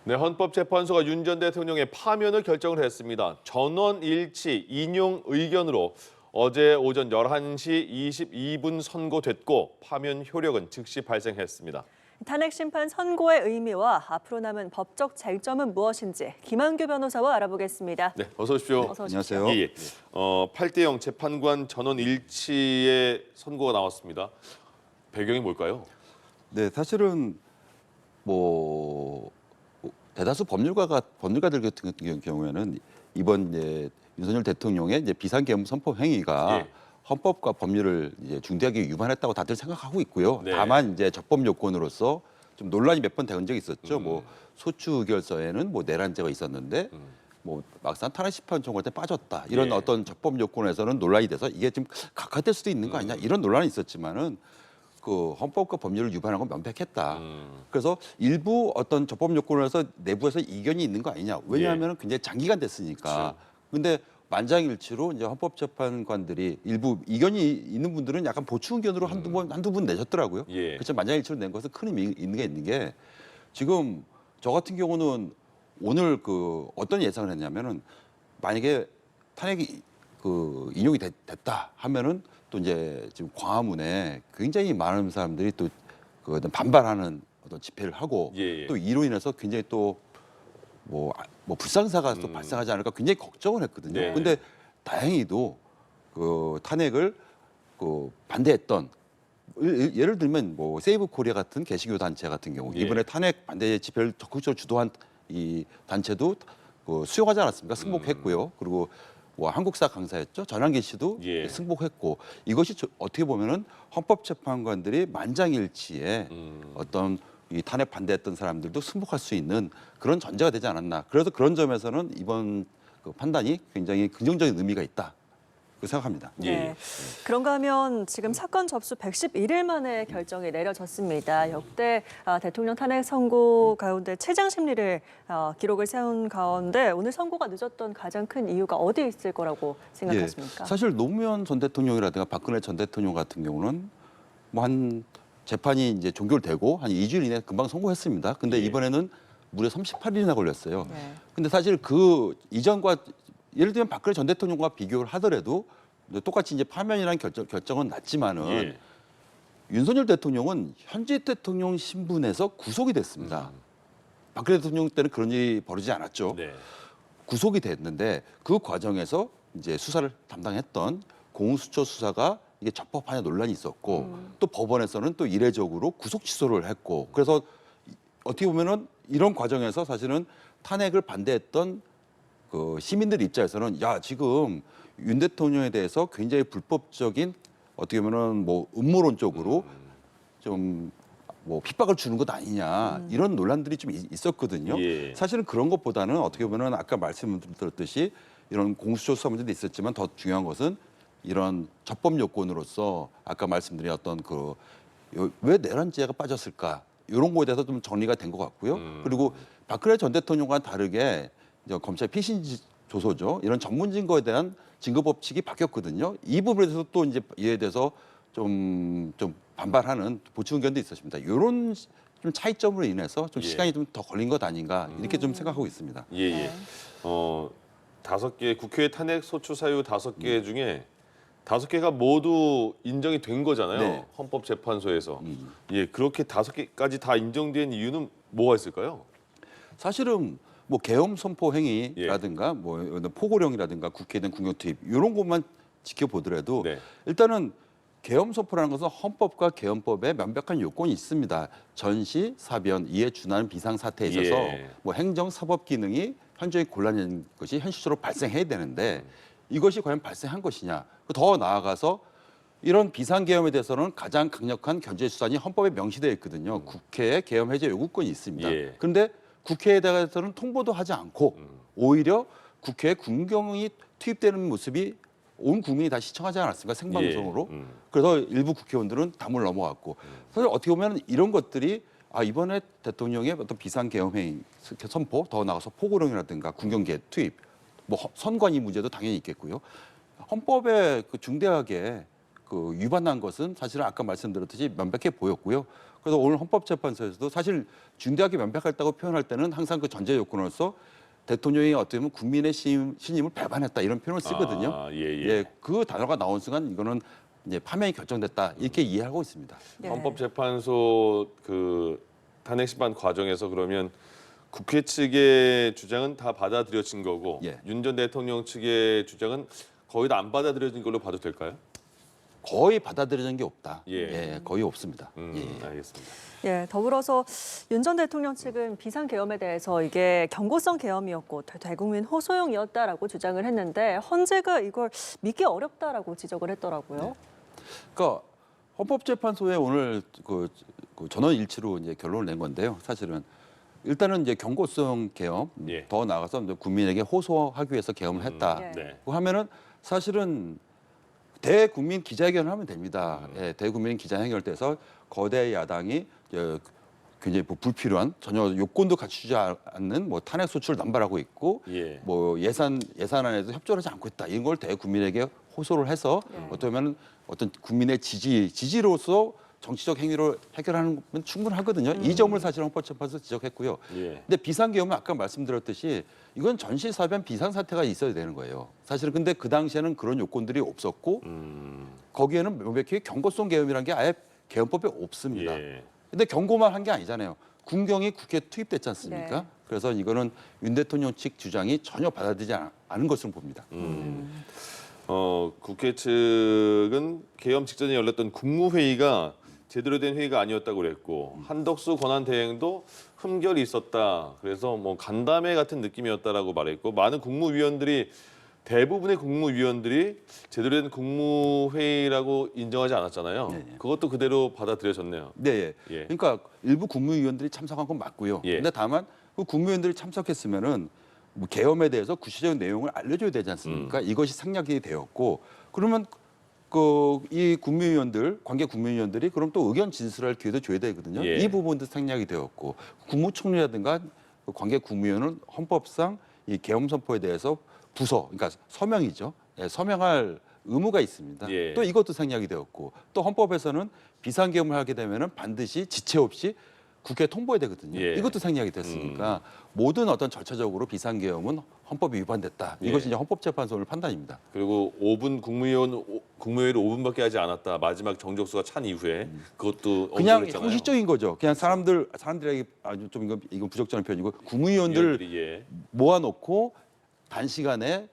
네, 헌법재판소가 윤 전 대통령의 파면을 결정을 했습니다. 전원 일치 인용 의견으로 어제 오전 11시 22분 선고됐고 파면 효력은 즉시 발생했습니다. 탄핵 심판 선고의 의미와 앞으로 남은 법적 쟁점은 무엇인지 김한규 변호사와 알아보겠습니다. 네, 어서 오십시오. 어서 오십시오. 안녕하세요. 예, 8대0 재판관 전원 일치의 선고가 나왔습니다. 배경이 뭘까요? 네, 사실은 뭐 대다수 법률가들 같은 경우에는 이번 이제 윤석열 대통령의 이제 비상계엄 선포 행위가 예. 헌법과 법률을 이제 중대하게 위반했다고 다들 생각하고 있고요. 네. 다만 이제 적법 요건으로서 좀 논란이 몇 번 된 적이 있었죠. 뭐 소추 의결서에는 뭐 내란죄가 있었는데 뭐 막상 탄핵 심판 청구할 때 빠졌다. 이런 예. 어떤 적법 요건에서는 논란이 돼서 이게 좀 각하될 수도 있는 거 아니냐 이런 논란이 있었지만은 그 헌법과 법률을 위반한 건 명백했다. 그래서 일부 어떤 적법 요건에서 내부에서 이견이 있는 거 아니냐. 왜냐하면 굉장히 장기간 됐으니까. 그렇죠. 근데 만장일치로 이제 헌법재판관들이 일부 이견이 있는 분들은 약간 보충 의견으로 한두 분 내셨더라고요. 예. 그래서 만장일치로 낸 것은 큰 의미 있는 게 지금 저 같은 경우는 오늘 그 어떤 예상을 했냐면은 만약에 탄핵이 그 인용이 됐다 하면은 또 이제 지금 광화문에 굉장히 많은 사람들이 또 그 어떤 반발하는 어떤 집회를 하고 예. 또 이로 인해서 굉장히 또 뭐 불상사가 또 발생하지 않을까 굉장히 걱정을 했거든요. 네. 근데 다행히도 그 탄핵을 그 반대했던 예를 들면 뭐 세이브 코리아 같은 개신교 단체 같은 경우 예. 이번에 탄핵 반대 집회를 적극적으로 주도한 이 단체도 그 수용하지 않았습니까? 승복했고요. 그리고 뭐 한국사 강사였죠. 전한기 씨도 예. 승복했고 이것이 어떻게 보면은 헌법재판관들이 만장일치에 어떤 이 탄핵 반대했던 사람들도 승복할 수 있는 그런 전제가 되지 않았나. 그래서 그런 점에서는 이번 그 판단이 굉장히 긍정적인 의미가 있다. 그 생각합니다. 예. 네. 그런가 하면 지금 사건 접수 111일 만에 결정이 내려졌습니다. 역대 대통령 탄핵 선고 가운데 최장 심리를 기록을 세운 가운데 오늘 선고가 늦었던 가장 큰 이유가 어디에 있을 거라고 생각하십니까? 사실 노무현 전 대통령이라든가 박근혜 전 대통령 같은 경우는 뭐 한 재판이 이제 종결되고 한 2주일 이내에 금방 선고했습니다. 근데 예. 이번에는 무려 38일이나 걸렸어요. 네. 근데 사실 그 이전과 예를 들면 박근혜 전 대통령과 비교를 하더라도 똑같이 이제 파면이라는 결정은 났지만은 예. 윤석열 대통령은 현직 대통령 신분에서 구속이 됐습니다. 박근혜 대통령 때는 그런 일이 벌어지지 않았죠. 네. 구속이 됐는데 그 과정에서 이제 수사를 담당했던 공수처 수사가 이게 적법하냐 논란이 있었고 또 법원에서는 또 이례적으로 구속 취소를 했고 그래서 어떻게 보면은 이런 과정에서 사실은 탄핵을 반대했던 그 시민들 입장에서는 야 지금 윤 대통령에 대해서 굉장히 불법적인 어떻게 보면은 뭐 음모론적으로 좀 뭐 핍박을 주는 것 아니냐 이런 논란들이 좀 있었거든요. 예. 사실은 그런 것보다는 어떻게 보면 아까 말씀드렸듯이 이런 공수처 수사 문제도 있었지만 더 중요한 것은 이런 적법 요건으로서 아까 말씀드린 어떤 그 왜 내란죄가 빠졌을까 이런 거에 대해서 좀 정리가 된 것 같고요. 그리고 박근혜 전 대통령과 다르게 이제 검찰 피신 조서죠. 이런 전문 증거에 대한 증거 법칙이 바뀌었거든요. 이 부분에 대해서 또 이제 이에 대해서 좀 반발하는 보충 의견도 있었습니다. 이런 좀 차이점으로 인해서 좀 예. 시간이 좀 더 걸린 것 아닌가 이렇게 좀 생각하고 있습니다. 예. 네. 5개 국회 탄핵 소추 사유 5개 중에 5개가 모두 인정이 된 거잖아요. 네. 헌법재판소에서. 예, 그렇게 5개까지 다 인정된 이유는 뭐가 있을까요? 사실은 뭐 계엄 선포 행위라든가 뭐 포고령이라든가 국회에 대한 군경 투입 이런 것만 지켜보더라도 네. 일단은 계엄 선포라는 것은 헌법과 계엄법에 명백한 요건이 있습니다. 전시, 사변 이에 준하는 비상 사태에 있어서 예. 뭐 행정 사법 기능이 현저히 곤란한 것이 현실적으로 발생해야 되는데 이것이 과연 발생한 것이냐. 더 나아가서 이런 비상계엄에 대해서는 가장 강력한 견제 수단이 헌법에 명시되어 있거든요. 국회에 계엄 해제 요구권이 있습니다. 예. 그런데 국회에 대해서는 통보도 하지 않고 오히려 국회에 군경이 투입되는 모습이 온 국민이 다 시청하지 않았습니까? 생방송으로. 예. 그래서 일부 국회의원들은 담을 넘어갔고 사실 어떻게 보면 이런 것들이 이번에 대통령의 어떤 비상계엄행위 선포 더 나가서 포고령이라든가 군경계 투입 뭐 선관위 문제도 당연히 있겠고요. 헌법에 그 중대하게 그 위반한 것은 사실은 아까 말씀드렸듯이 명백해 보였고요. 그래서 오늘 헌법재판소에서도 사실 중대하게 명백했다고 표현할 때는 항상 그 전제 요건으로서 대통령이 어떻게 보면 국민의 신임을 배반했다 이런 표현을 쓰거든요. 아, 예. 그 단어가 나온 순간 이거는 이제 파면이 결정됐다 이렇게 이해하고 있습니다. 네. 헌법재판소 그 탄핵 심판 과정에서 그러면 국회 측의 주장은 다 받아들여진 거고 예. 윤 전 대통령 측의 주장은 거의 다 안 받아들여진 걸로 봐도 될까요? 거의 받아들여진 게 없다. 예. 거의 없습니다. 예. 알겠습니다. 예, 더불어서 윤 전 대통령 측은 비상계엄에 대해서 이게 경고성 계엄이었고 대국민 호소용이었다라고 주장을 했는데 헌재가 이걸 믿기 어렵다라고 지적을 했더라고요. 그러니까 헌법재판소에 오늘 그 전원 일치로 이제 결론을 낸 건데요. 사실은 일단은 이제 경고성 계엄 예. 더 나아가서 이제 국민에게 호소하기 위해서 계엄을 했다. 예. 네. 그 하면은 사실은 대국민 기자회견을 하면 됩니다. 예, 대국민 기자회견을 때서 거대 야당이 굉장히 뭐 불필요한 전혀 요건도 갖추지 않는 뭐 탄핵 소추를 남발하고 있고 예. 뭐 예산안에도 협조를 하지 않고 있다. 이런 걸 대국민에게 호소를 해서 어떻게 보면 어떤 국민의 지지로서 정치적 행위로 해결하는 건 충분하거든요. 이 점을 사실 헌법재판소에서 지적했고요. 예. 근데 비상계엄은 아까 말씀드렸듯이 이건 전시사변 비상사태가 있어야 되는 거예요. 사실은 근데 그 당시에는 그런 요건들이 없었고 거기에는 명백히 경고성 계엄이라는 게 아예 계엄법에 없습니다. 예. 근데 경고만 한 게 아니잖아요. 군경이 국회에 투입됐지 않습니까? 네. 그래서 이거는 윤 대통령 측 주장이 전혀 받아들이지 않은 것으로 봅니다. 국회 측은 계엄 직전에 열렸던 국무회의가 제대로 된 회의가 아니었다고 그랬고 한덕수 권한대행도 흠결이 있었다. 그래서 뭐 간담회 같은 느낌이었다라고 말했고 많은 국무위원들이 대부분의 국무위원들이 제대로 된 국무회의라고 인정하지 않았잖아요. 네. 그것도 그대로 받아들여졌네요. 네, 예. 그러니까 일부 국무위원들이 참석한 건 맞고요. 예. 근데 다만 그 국무위원들이 참석했으면은 뭐 계엄에 대해서 구체적인 내용을 알려줘야 되지 않습니까? 이것이 생략이 되었고 그러면 이 국무위원들 관계 국무위원들이 그럼 또 의견 진술할 기회도 줘야 되거든요. 예. 이 부분도 생략이 되었고 국무총리라든가 그 관계 국무위원은 헌법상 이 계엄 선포에 대해서 그러니까 서명이죠. 예, 서명할 의무가 있습니다. 예. 또 이것도 생략이 되었고 또 헌법에서는 비상계엄을 하게 되면은 반드시 지체 없이 국회에 통보해야 되거든요. 예. 이것도 생략이 됐으니까 모든 어떤 절차적으로 비상계엄은 헌법이 위반됐다. 예. 이것이 이제 헌법재판소 오늘 판단입니다. 그리고 국무회의를 5분밖에 하지 않았다. 마지막 정족수가 찬 이후에 그것도 그냥 언급을 했잖아요. 형식적인 거죠. 그냥 사람들에게 아주 좀 이건 부적절한 표현이고 국무위원들 위원들이, 예. 모아놓고 단시간에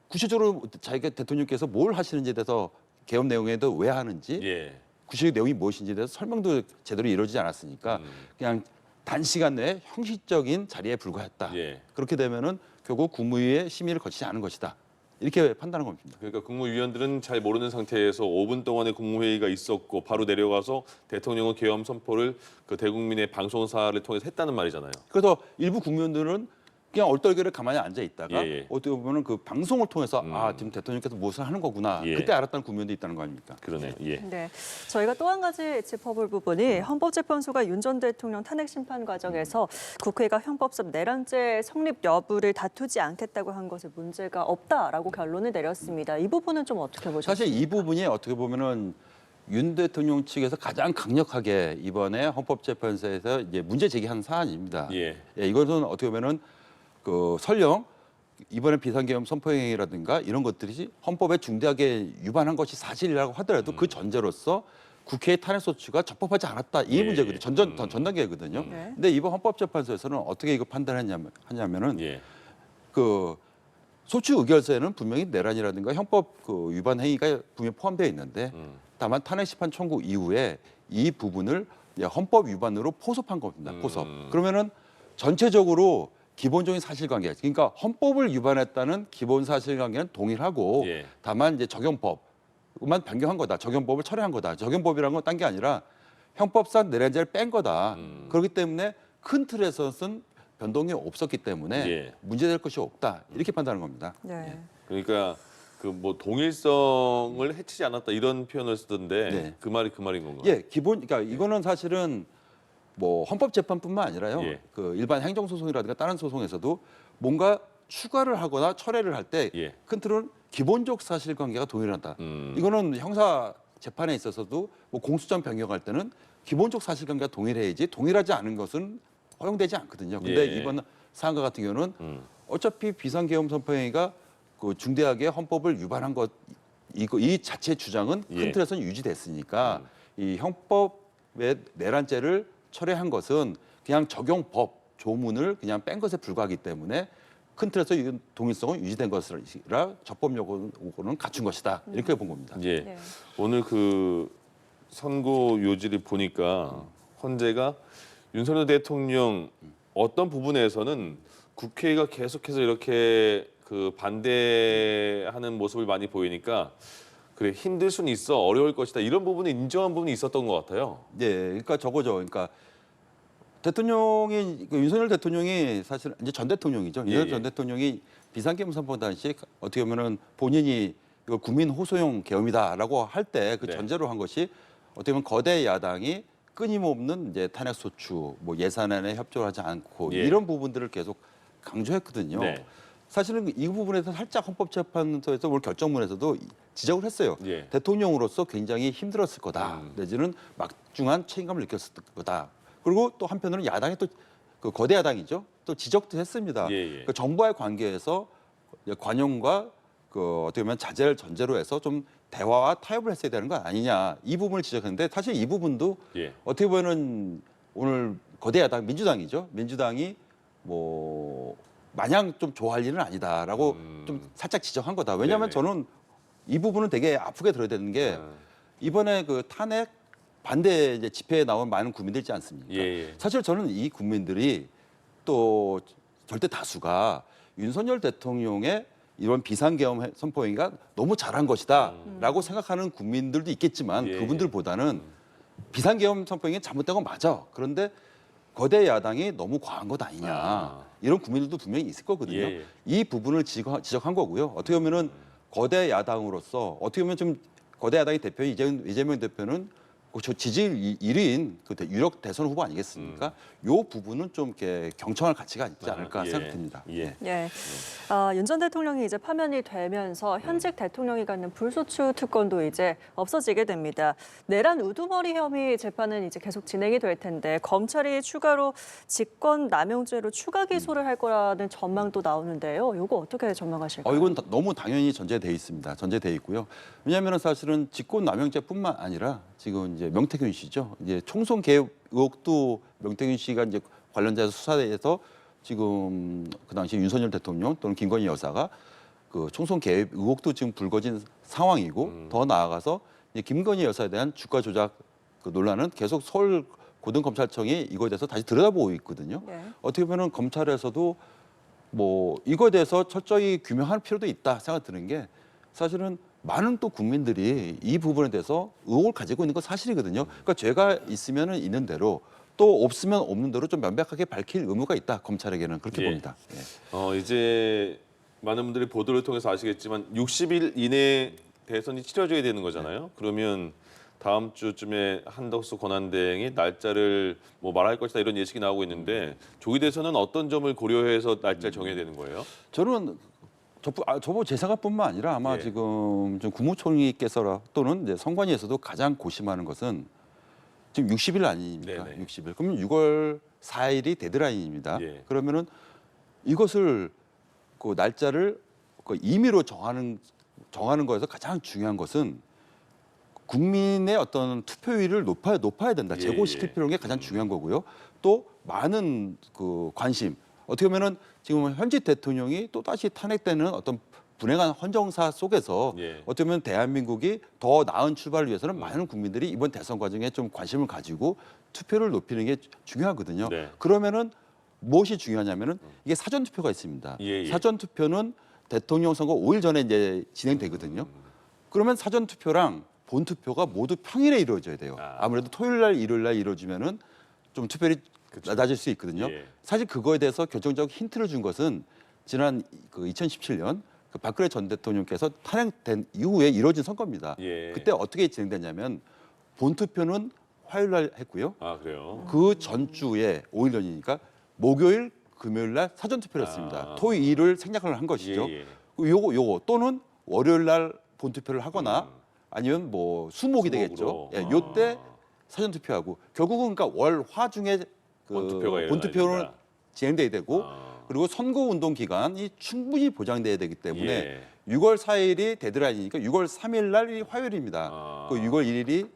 구체적으로 자기가 대통령께서 뭘 하시는지에 대해서 계엄 내용에도 왜 하는지 예. 구체적 내용이 무엇인지에 대해서 설명도 제대로 이루어지지 않았으니까 그냥 단시간 내에 형식적인 자리에 불과했다. 예. 그렇게 되면은 결국 국무위의 심의를 거치지 않은 것이다. 이렇게 판단한 겁니다. 그러니까 국무위원들은 잘 모르는 상태에서 5분 동안의 국무회의가 있었고 바로 내려가서 대통령은 계엄 선포를 그 대국민의 방송사를 통해서 했다는 말이잖아요. 그래서 일부 국무위원들은 그냥 얼떨결에 가만히 앉아 있다가 예. 어떻게 보면은 그 방송을 통해서 지금 대통령께서 무엇을 하는 거구나. 예. 그때 알았다는 국무위원도 있다는 거 아닙니까? 그러네요. 예. 네, 저희가 또 한 가지 짚어볼 부분이 헌법재판소가 윤 전 대통령 탄핵 심판 과정에서 국회가 형법상 내란죄 성립 여부를 다투지 않겠다고 한 것에 문제가 없다라고 결론을 내렸습니다. 이 부분은 좀 어떻게 보셨어요? 사실 이 부분이 어떻게 보면은 윤 대통령 측에서 가장 강력하게 이번에 헌법재판소에서 이제 문제 제기한 사안입니다. 예. 이것은 어떻게 보면은 설령 이번에 비상계엄 선포행위라든가 이런 것들이 헌법에 중대하게 위반한 것이 사실이라고 하더라도 그 전제로서 국회의 탄핵 소추가 적법하지 않았다 이 예. 문제거든요. 전 단계거든요. 네. 근데 이번 헌법재판소에서는 어떻게 이거 판단하냐면은 예. 그 소추 의결서에는 분명히 내란이라든가 형법 그 위반 행위가 분명히 포함되어 있는데 다만 탄핵 심판 청구 이후에 이 부분을 헌법 위반으로 포섭한 겁니다. 포섭. 그러면은 전체적으로 기본적인 사실관계, 그러니까 헌법을 위반했다는 기본 사실관계는 동일하고 예. 다만 이제 적용법만 변경한 거다. 적용법을 철회한 거다. 적용법이라는 건 딴 게 아니라 형법상 내란죄를 뺀 거다. 그렇기 때문에 큰 틀에서는 변동이 없었기 때문에 예. 문제될 것이 없다. 이렇게 판단하는 겁니다. 네. 그러니까 그 뭐 동일성을 해치지 않았다 이런 표현을 쓰던데 네. 그 말인 건가요? 예, 그러니까 이거는 사실은 뭐 헌법재판뿐만 아니라요. 예. 그 일반 행정소송이라든가 다른 소송에서도 뭔가 추가를 하거나 철회를 할 때 예. 큰 틀은 기본적 사실관계가 동일하다. 음. 이거는 형사 재판에 있어서도 뭐 공수처 변경할 때는 기본적 사실관계가 동일해야지 동일하지 않은 것은 허용되지 않거든요. 근데 예. 이번 사안과 같은 경우는 어차피 비상계엄 선포행위가 그 중대하게 헌법을 위반한 것 이 자체 주장은 큰 예. 틀에서는 유지됐으니까 이 형법의 내란죄를 철회한 것은 그냥 적용법 조문을 그냥 뺀 것에 불과하기 때문에 큰 틀에서 이 동일성은 유지된 것이라 적법 요건은 갖춘 것이다 이렇게 본 겁니다. 예. 네. 오늘 그 선고 요지를 보니까 헌재가 윤석열 대통령 어떤 부분에서는 국회가 계속해서 이렇게 그 반대하는 모습을 많이 보이니까 그래 힘들 수는 있어 어려울 것이다 이런 부분이 인정한 부분이 있었던 것 같아요. 예, 그러니까 저거죠. 그러니까 대통령이 윤석열 대통령이 사실 이제 전 대통령이죠. 예, 윤석열 예. 전 대통령이 비상계엄 선포 당시 어떻게 보면은 본인이 이거 국민 호소용 계엄이다라고 할 때 그 네. 전제로 한 것이 어떻게 보면 거대 야당이 끊임없는 이제 탄핵 소추, 뭐 예산안에 협조를 하지 않고 예. 이런 부분들을 계속 강조했거든요. 네. 사실은 이 부분에서 살짝 헌법재판소에서 오늘 결정문에서도 지적을 했어요. 예. 대통령으로서 굉장히 힘들었을 거다. 내지는 막중한 책임감을 느꼈을 거다. 그리고 또 한편으로는 야당이 또 그 거대 야당이죠. 또 지적도 했습니다. 예, 예. 그 정부와의 관계에서 관용과 그 어떻게 보면 자제를 전제로 해서 좀 대화와 타협을 했어야 되는 거 아니냐. 이 부분을 지적했는데 사실 이 부분도 예. 어떻게 보면은 오늘 거대 야당 민주당이죠. 민주당이 뭐 마냥 좀 좋아할 일은 아니다라고 좀 살짝 지적한 거다. 왜냐하면 네네. 저는 이 부분은 되게 아프게 들어야 되는 게 아. 이번에 그 탄핵 반대 이제 집회에 나온 많은 국민들 있지 않습니까? 예, 예. 사실 저는 이 국민들이 또 절대 다수가 윤석열 대통령의 이런 비상계엄 선포행위가 너무 잘한 것이다라고 생각하는 국민들도 있겠지만 예, 그분들보다는 비상계엄 선포행위 잘못된 건 맞아. 그런데 거대 야당이 너무 과한 것 아니냐. 아. 이런 국민들도 분명히 있을 거거든요. 예, 예. 이 부분을 지적한 거고요. 어떻게 보면은 거대 야당으로서 어떻게 보면 좀 거대 야당의 대표인 이재명 대표는 저 지지율 1위인 그 유력 대선 후보 아니겠습니까? 요 부분은 좀 이렇게 경청할 가치가 있지 않을까 예. 생각됩니다. 예. 예. 윤 전 대통령이 이제 파면이 되면서 현직 대통령이 갖는 불소추 특권도 이제 없어지게 됩니다. 내란 우두머리 혐의 재판은 이제 계속 진행이 될 텐데 검찰이 추가로 직권 남용죄로 추가 기소를 할 거라는 전망도 나오는데요. 이거 어떻게 전망하실까요? 이건 너무 당연히 전제돼 있습니다. 전제돼 있고요. 왜냐하면 사실은 직권 남용죄뿐만 아니라 지금 이제 명태균 씨죠. 이제 총선 개입 의혹도 명태균 씨가 이제 관련돼서 수사에서 지금 그 당시 윤석열 대통령 또는 김건희 여사가 그 총선 개입 의혹도 지금 불거진 상황이고 더 나아가서 이제 김건희 여사에 대한 주가 조작 그 논란은 계속 서울 고등검찰청이 이거에 대해서 다시 들여다보고 있거든요. 네. 어떻게 보면 검찰에서도 뭐 이거에 대해서 철저히 규명할 필요도 있다 생각 드는 게 사실은 많은 또 국민들이 이 부분에 대해서 의혹을 가지고 있는 건 사실이거든요. 그러니까 죄가 있으면 있는 대로 또 없으면 없는 대로 좀 명백하게 밝힐 의무가 있다. 검찰에게는 그렇게 예. 봅니다. 예. 이제 많은 분들이 보도를 통해서 아시겠지만 60일 이내 대선이 치러져야 되는 거잖아요. 그러면 다음 주쯤에 한덕수 권한대행이 날짜를 뭐 말할 것이다 이런 예측이 나오고 있는데 조기 대선은 어떤 점을 고려해서 날짜를 정해야 되는 거예요? 저는 저보 제 생각뿐만 아니라 아마 예. 지금 좀 국무총리께서 또는 이제 선관위에서도 가장 고심하는 것은 지금 60일 아닙니까? 네네. 60일. 그러면 6월 4일이 데드라인입니다. 예. 그러면은 이것을 그 날짜를 그 임의로 정하는 거에서 가장 중요한 것은 국민의 어떤 투표율을 높아야 된다. 예, 제고시킬 예. 필요한 게 가장 중요한 거고요. 또 많은 그 관심. 어떻게 보면은 지금 현직 대통령이 또 다시 탄핵되는 어떤 불행한 헌정사 속에서 예. 어떻게 보면 대한민국이 더 나은 출발을 위해서는 많은 국민들이 이번 대선 과정에 좀 관심을 가지고 투표를 높이는 게 중요하거든요. 네. 그러면은 무엇이 중요하냐면은 이게 사전 투표가 있습니다. 예, 예. 사전 투표는 대통령 선거 5일 전에 이제 진행되거든요. 그러면 사전 투표랑 본 투표가 모두 평일에 이루어져야 돼요. 아. 아무래도 토요일 날, 일요일 날 이루어지면은 좀 투표율이 낮아질 수 있거든요. 예. 사실 그거에 대해서 결정적 힌트를 준 것은 지난 그 2017년 그 박근혜 전 대통령께서 탄핵된 이후에 이루어진 선거입니다. 예. 그때 어떻게 진행됐냐면 본 투표는 화요일 날 했고요. 아 그래요? 그 전주에 5일 전이니까 목요일, 금요일 날 사전 투표를 했습니다. 아. 토일을 생략을 한 것이죠. 예, 예. 요거 또는 월요일 날 본 투표를 하거나 아니면 뭐 수목이 되겠죠. 수목으로. 예, 요때 사전 투표하고 결국은 그러니까 월화 중에 그 본투표가 본투표는 일어나야 된다. 진행돼야 되고 아. 그리고 선거 운동 기간이 충분히 보장돼야 되기 때문에 예. 6월 4일이 데드라인이니까 6월 3일 날이 화요일입니다. 아. 그 6월 1일이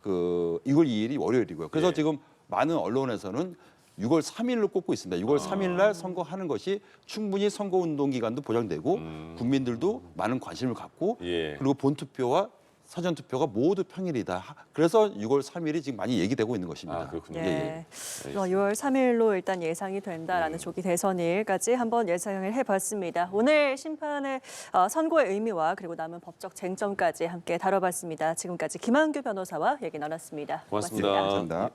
6월 2일이 월요일이고요. 그래서 예. 지금 많은 언론에서는 6월 3일로 꼽고 있습니다. 6월 3일 날 선거하는 것이 충분히 선거 운동 기간도 보장되고 국민들도 많은 관심을 갖고 예. 그리고 본투표와 사전 투표가 모두 평일이다. 그래서 6월 3일이 지금 많이 얘기되고 있는 것입니다. 아, 그렇군요. 예. 6월 3일로 일단 예상이 된다라는 조기 대선일까지 한번 예상을 해봤습니다. 오늘 심판의 선고의 의미와 그리고 남은 법적 쟁점까지 함께 다뤄봤습니다. 지금까지 김한규 변호사와 얘기 나눴습니다. 고맙습니다. 감사합니다.